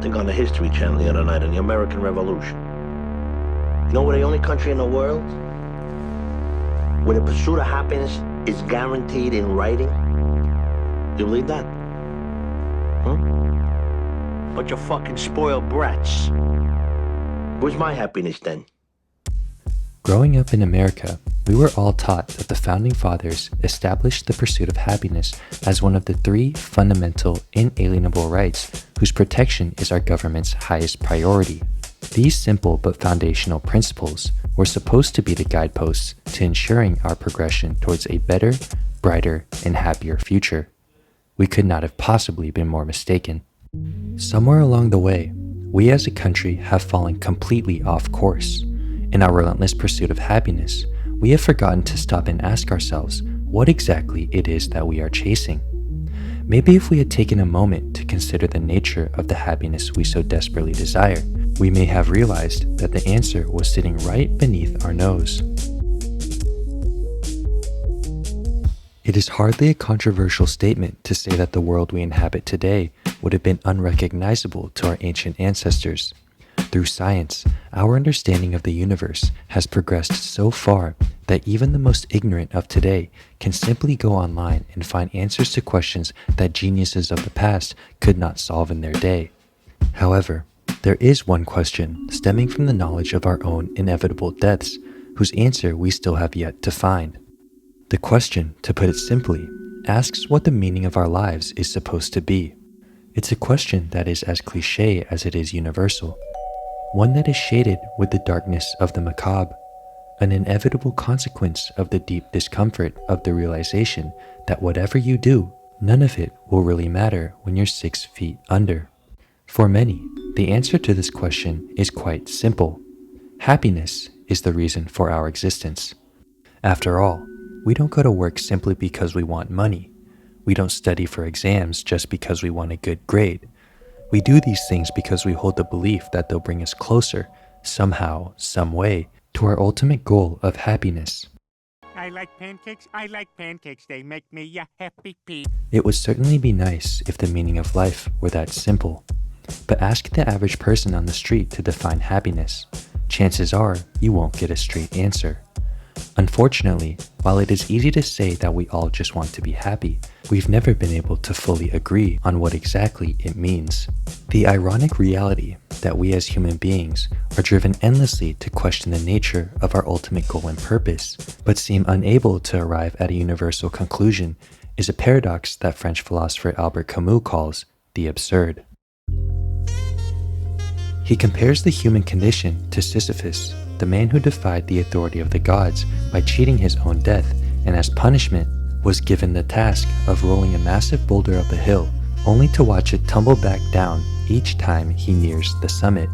something on the History Channel the other night on the American Revolution. You know we're the only country in the world where the pursuit of happiness is guaranteed in writing? You believe that? Huh? Bunch of fucking spoiled brats. Where's my happiness then? Growing up in America, we were all taught that the Founding Fathers established the pursuit of happiness as one of the three fundamental, inalienable rights whose protection is our government's highest priority. These simple but foundational principles were supposed to be the guideposts to ensuring our progression towards a better, brighter, and happier future. We could not have possibly been more mistaken. Somewhere along the way, we as a country have fallen completely off course. In our relentless pursuit of happiness, we have forgotten to stop and ask ourselves what exactly it is that we are chasing. Maybe if we had taken a moment to consider the nature of the happiness we so desperately desire, we may have realized that the answer was sitting right beneath our nose. It is hardly a controversial statement to say that the world we inhabit today would have been unrecognizable to our ancient ancestors. Through science, our understanding of the universe has progressed so far that even the most ignorant of today can simply go online and find answers to questions that geniuses of the past could not solve in their day. However, there is one question stemming from the knowledge of our own inevitable deaths, whose answer we still have yet to find. The question, to put it simply, asks what the meaning of our lives is supposed to be. It's a question that is as cliché as it is universal. One that is shaded with the darkness of the macabre, an inevitable consequence of the deep discomfort of the realization that whatever you do, none of it will really matter when you're 6 feet under. For many, the answer to this question is quite simple. Happiness is the reason for our existence. After all, we don't go to work simply because we want money. We don't study for exams just because we want a good grade. We do these things because we hold the belief that they'll bring us closer, somehow, some way, to our ultimate goal of happiness. I like pancakes, they make me a happy pea. It would certainly be nice if the meaning of life were that simple. But ask the average person on the street to define happiness. Chances are you won't get a straight answer. Unfortunately, while it is easy to say that we all just want to be happy, we've never been able to fully agree on what exactly it means. The ironic reality that we as human beings are driven endlessly to question the nature of our ultimate goal and purpose, but seem unable to arrive at a universal conclusion, is a paradox that French philosopher Albert Camus calls the absurd. He compares the human condition to Sisyphus, the man who defied the authority of the gods by cheating his own death, and as punishment was given the task of rolling a massive boulder up a hill, only to watch it tumble back down each time he nears the summit.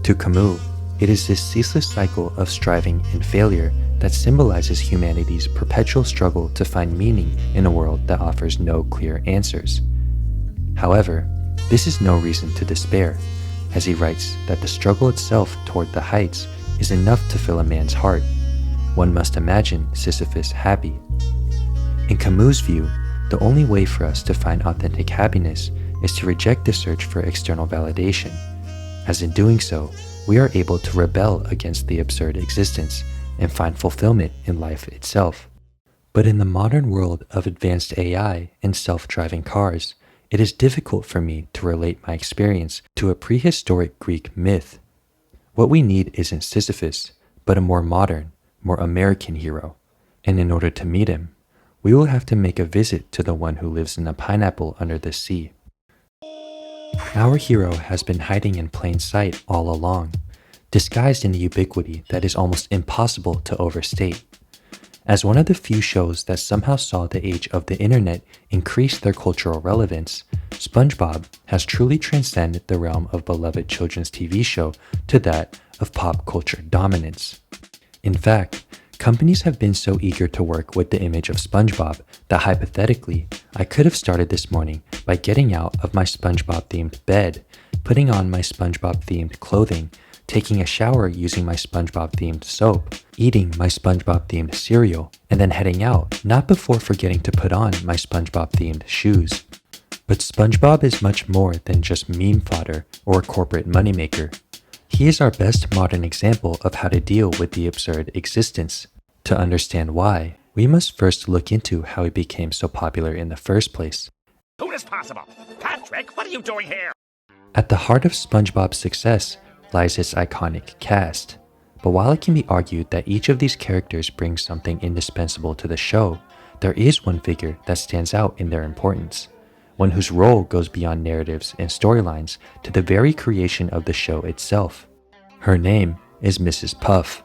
To Camus, it is this ceaseless cycle of striving and failure that symbolizes humanity's perpetual struggle to find meaning in a world that offers no clear answers. However, this is no reason to despair, as he writes that the struggle itself toward the heights is enough to fill a man's heart. One must imagine Sisyphus happy. In Camus' view, the only way for us to find authentic happiness is to reject the search for external validation, as in doing so, we are able to rebel against the absurd existence and find fulfillment in life itself. But in the modern world of advanced AI and self-driving cars, it is difficult for me to relate my experience to a prehistoric Greek myth. What we need isn't Sisyphus, but a more modern, more American hero. And in order to meet him, we will have to make a visit to the one who lives in a pineapple under the sea. Our hero has been hiding in plain sight all along, disguised in a ubiquity that is almost impossible to overstate. As one of the few shows that somehow saw the age of the internet increase their cultural relevance, SpongeBob has truly transcended the realm of beloved children's TV show to that of pop culture dominance. In fact, companies have been so eager to work with the image of SpongeBob that hypothetically, I could have started this morning by getting out of my SpongeBob-themed bed, putting on my SpongeBob-themed clothing, taking a shower using my SpongeBob-themed soap, eating my SpongeBob-themed cereal, and then heading out, not before forgetting to put on my SpongeBob-themed shoes. But SpongeBob is much more than just meme fodder or a corporate moneymaker. He is our best modern example of how to deal with the absurd existence. To understand why, we must first look into how he became so popular in the first place. Who is possible? Patrick, what are you doing here? At the heart of SpongeBob's success lies its iconic cast. But while it can be argued that each of these characters brings something indispensable to the show, there is one figure that stands out in their importance. One whose role goes beyond narratives and storylines to the very creation of the show itself. Her name is Mrs. Puff.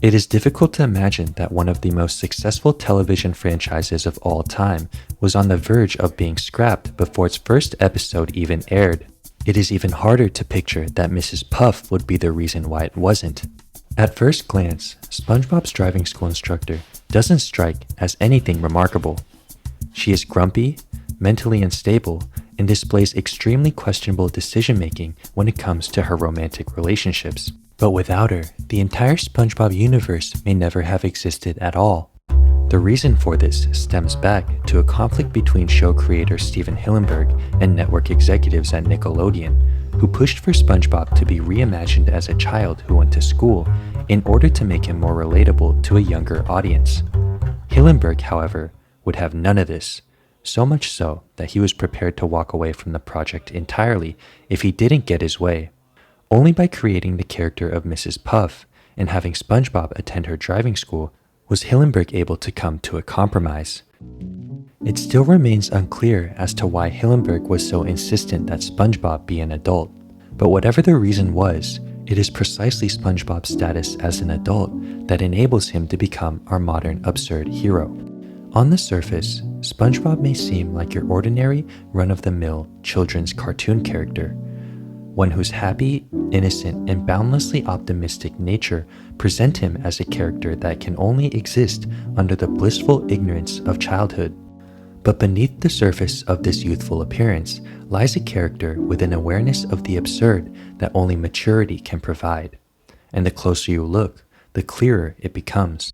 It is difficult to imagine that one of the most successful television franchises of all time was on the verge of being scrapped before its first episode even aired. It is even harder to picture that Mrs. Puff would be the reason why it wasn't. At first glance, SpongeBob's driving school instructor doesn't strike as anything remarkable. She is grumpy, mentally unstable, and displays extremely questionable decision-making when it comes to her romantic relationships. But without her, the entire SpongeBob universe may never have existed at all. The reason for this stems back to a conflict between show creator Steven Hillenburg and network executives at Nickelodeon, who pushed for SpongeBob to be reimagined as a child who went to school in order to make him more relatable to a younger audience. Hillenburg, however, would have none of this. So much so that he was prepared to walk away from the project entirely if he didn't get his way. Only by creating the character of Mrs. Puff and having SpongeBob attend her driving school was Hillenburg able to come to a compromise. It still remains unclear as to why Hillenburg was so insistent that SpongeBob be an adult, but whatever the reason was, it is precisely SpongeBob's status as an adult that enables him to become our modern absurd hero. On the surface, SpongeBob may seem like your ordinary, run-of-the-mill children's cartoon character, one whose happy, innocent, and boundlessly optimistic nature present him as a character that can only exist under the blissful ignorance of childhood. But beneath the surface of this youthful appearance lies a character with an awareness of the absurd that only maturity can provide. And the closer you look, the clearer it becomes.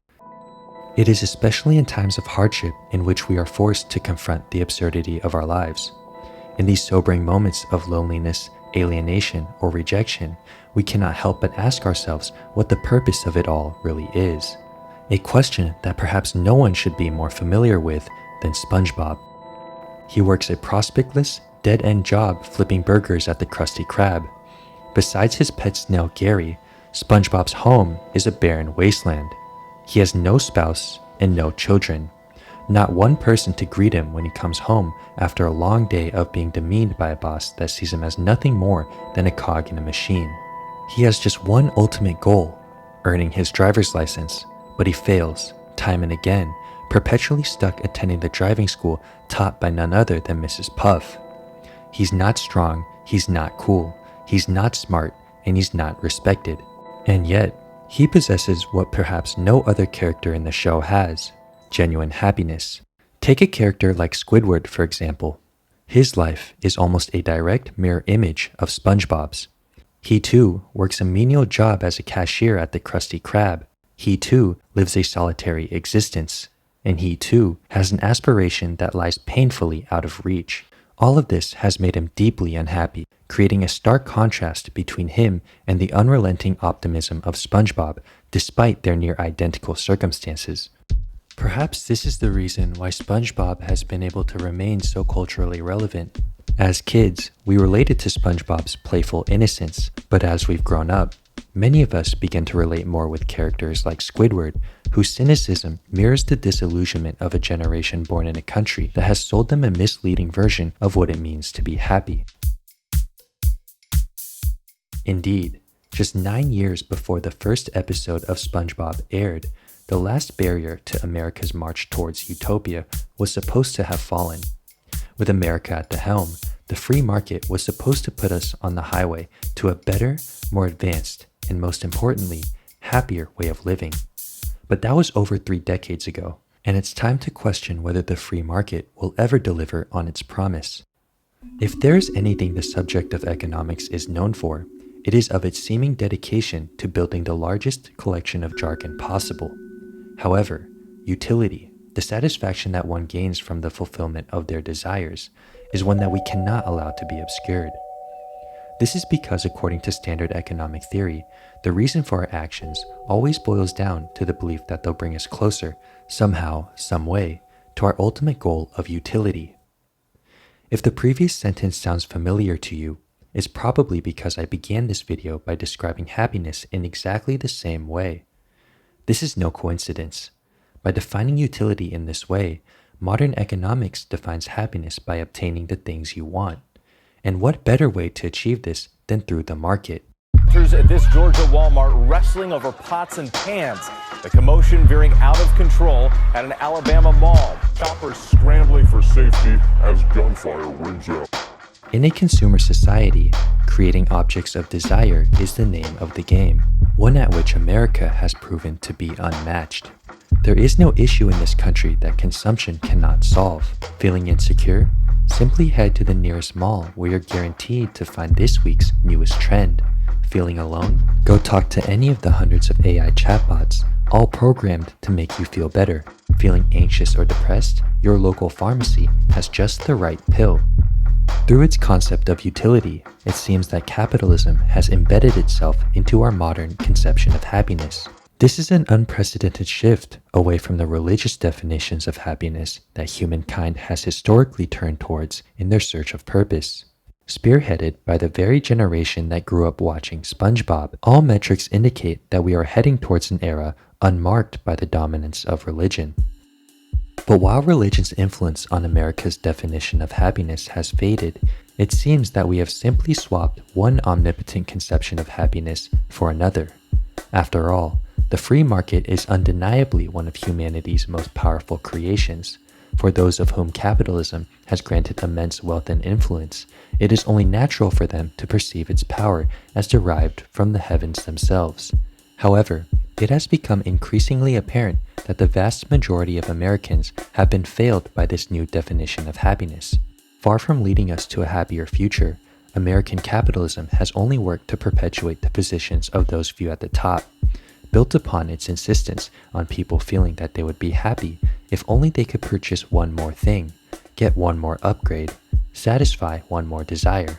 It is especially in times of hardship in which we are forced to confront the absurdity of our lives. In these sobering moments of loneliness, alienation, or rejection, we cannot help but ask ourselves what the purpose of it all really is. A question that perhaps no one should be more familiar with than SpongeBob. He works a prospectless, dead-end job flipping burgers at the Krusty Krab. Besides his pet snail Gary, SpongeBob's home is a barren wasteland. He has no spouse and no children. Not one person to greet him when he comes home after a long day of being demeaned by a boss that sees him as nothing more than a cog in a machine. He has just one ultimate goal, earning his driver's license, but he fails, time and again, perpetually stuck attending the driving school taught by none other than Mrs. Puff. He's not strong, he's not cool, he's not smart, and he's not respected. And yet, he possesses what perhaps no other character in the show has: genuine happiness. Take a character like Squidward, for example. His life is almost a direct mirror image of SpongeBob's. He too works a menial job as a cashier at the Krusty Krab. He too lives a solitary existence. And he too has an aspiration that lies painfully out of reach. All of this has made him deeply unhappy, creating a stark contrast between him and the unrelenting optimism of SpongeBob, despite their near identical circumstances. Perhaps this is the reason why SpongeBob has been able to remain so culturally relevant. As kids, we related to SpongeBob's playful innocence, but as we've grown up, many of us begin to relate more with characters like Squidward, whose cynicism mirrors the disillusionment of a generation born in a country that has sold them a misleading version of what it means to be happy. Indeed, just 9 years before the first episode of SpongeBob aired, the last barrier to America's march towards utopia was supposed to have fallen. With America at the helm, the free market was supposed to put us on the highway to a better, more advanced, and most importantly, happier way of living. But that was over 3 decades ago, and it's time to question whether the free market will ever deliver on its promise. If there is anything the subject of economics is known for, it is of its seeming dedication to building the largest collection of jargon possible. However, utility, The satisfaction that one gains from the fulfillment of their desires is one that we cannot allow to be obscured. This is because, according to standard economic theory, the reason for our actions always boils down to the belief that they'll bring us closer, somehow, some way, to our ultimate goal of utility. If the previous sentence sounds familiar to you, it's probably because I began this video by describing happiness in exactly the same way. This is no coincidence. By defining utility in this way, modern economics defines happiness by obtaining the things you want. And what better way to achieve this than through the market? At this Georgia Walmart wrestling over pots and pans. The commotion veering out of control at an Alabama mall. Shoppers scrambling for safety as gunfire rings out. In a consumer society, creating objects of desire is the name of the game, one at which America has proven to be unmatched. There is no issue in this country that consumption cannot solve. Feeling insecure? Simply head to the nearest mall where you're guaranteed to find this week's newest trend. Feeling alone? Go talk to any of the hundreds of AI chatbots, all programmed to make you feel better. Feeling anxious or depressed? Your local pharmacy has just the right pill. Through its concept of utility, it seems that capitalism has embedded itself into our modern conception of happiness. This is an unprecedented shift away from the religious definitions of happiness that humankind has historically turned towards in their search of purpose. Spearheaded by the very generation that grew up watching SpongeBob, all metrics indicate that we are heading towards an era unmarked by the dominance of religion. But while religion's influence on America's definition of happiness has faded, it seems that we have simply swapped one omnipotent conception of happiness for another. After all, the free market is undeniably one of humanity's most powerful creations. For those of whom capitalism has granted immense wealth and influence, it is only natural for them to perceive its power as derived from the heavens themselves. However, it has become increasingly apparent that the vast majority of Americans have been failed by this new definition of happiness. Far from leading us to a happier future, American capitalism has only worked to perpetuate the positions of those few at the top, built upon its insistence on people feeling that they would be happy if only they could purchase one more thing, get one more upgrade, satisfy one more desire.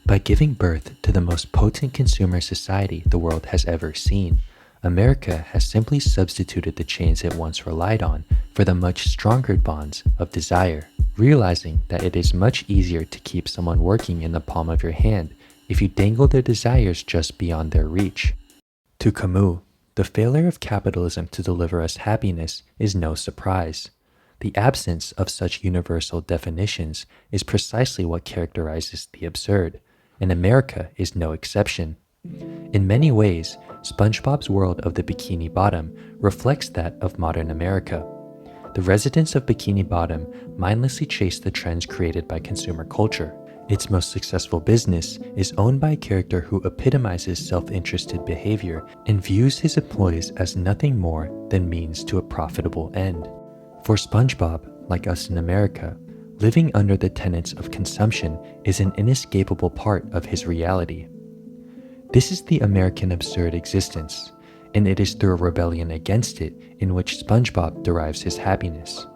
By giving birth to the most potent consumer society the world has ever seen, America has simply substituted the chains it once relied on for the much stronger bonds of desire, realizing that it is much easier to keep someone working in the palm of your hand if you dangle their desires just beyond their reach. To Camus, the failure of capitalism to deliver us happiness is no surprise. The absence of such universal definitions is precisely what characterizes the absurd, and America is no exception. In many ways, SpongeBob's world of the Bikini Bottom reflects that of modern America. The residents of Bikini Bottom mindlessly chase the trends created by consumer culture. Its most successful business is owned by a character who epitomizes self-interested behavior and views his employees as nothing more than means to a profitable end. For SpongeBob, like us in America, living under the tenets of consumption is an inescapable part of his reality. This is the American absurd existence, and it is through a rebellion against it in which SpongeBob derives his happiness.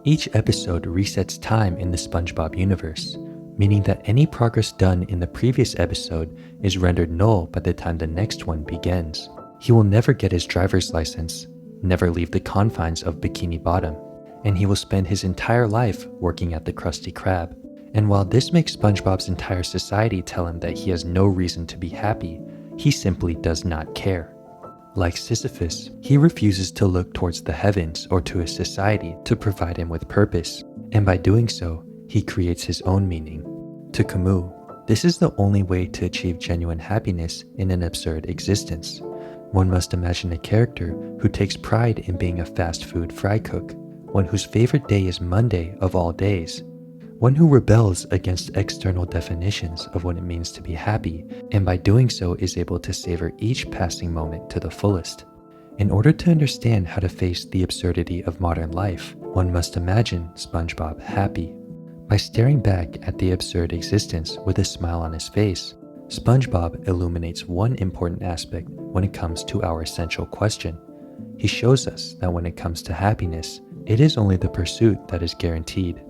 Each episode resets time in the SpongeBob universe, meaning that any progress done in the previous episode is rendered null by the time the next one begins. He will never get his driver's license, never leave the confines of Bikini Bottom, and he will spend his entire life working at the Krusty Krab. And while this makes SpongeBob's entire society tell him that he has no reason to be happy, he simply does not care. Like Sisyphus, he refuses to look towards the heavens or to his society to provide him with purpose, and by doing so, he creates his own meaning. To Camus, this is the only way to achieve genuine happiness in an absurd existence. One must imagine a character who takes pride in being a fast food fry cook, one whose favorite day is Monday of all days, one who rebels against external definitions of what it means to be happy, and by doing so is able to savor each passing moment to the fullest. In order to understand how to face the absurdity of modern life, one must imagine SpongeBob happy. By staring back at the absurd existence with a smile on his face, SpongeBob illuminates one important aspect when it comes to our essential question. He shows us that when it comes to happiness, It is only the pursuit that is guaranteed.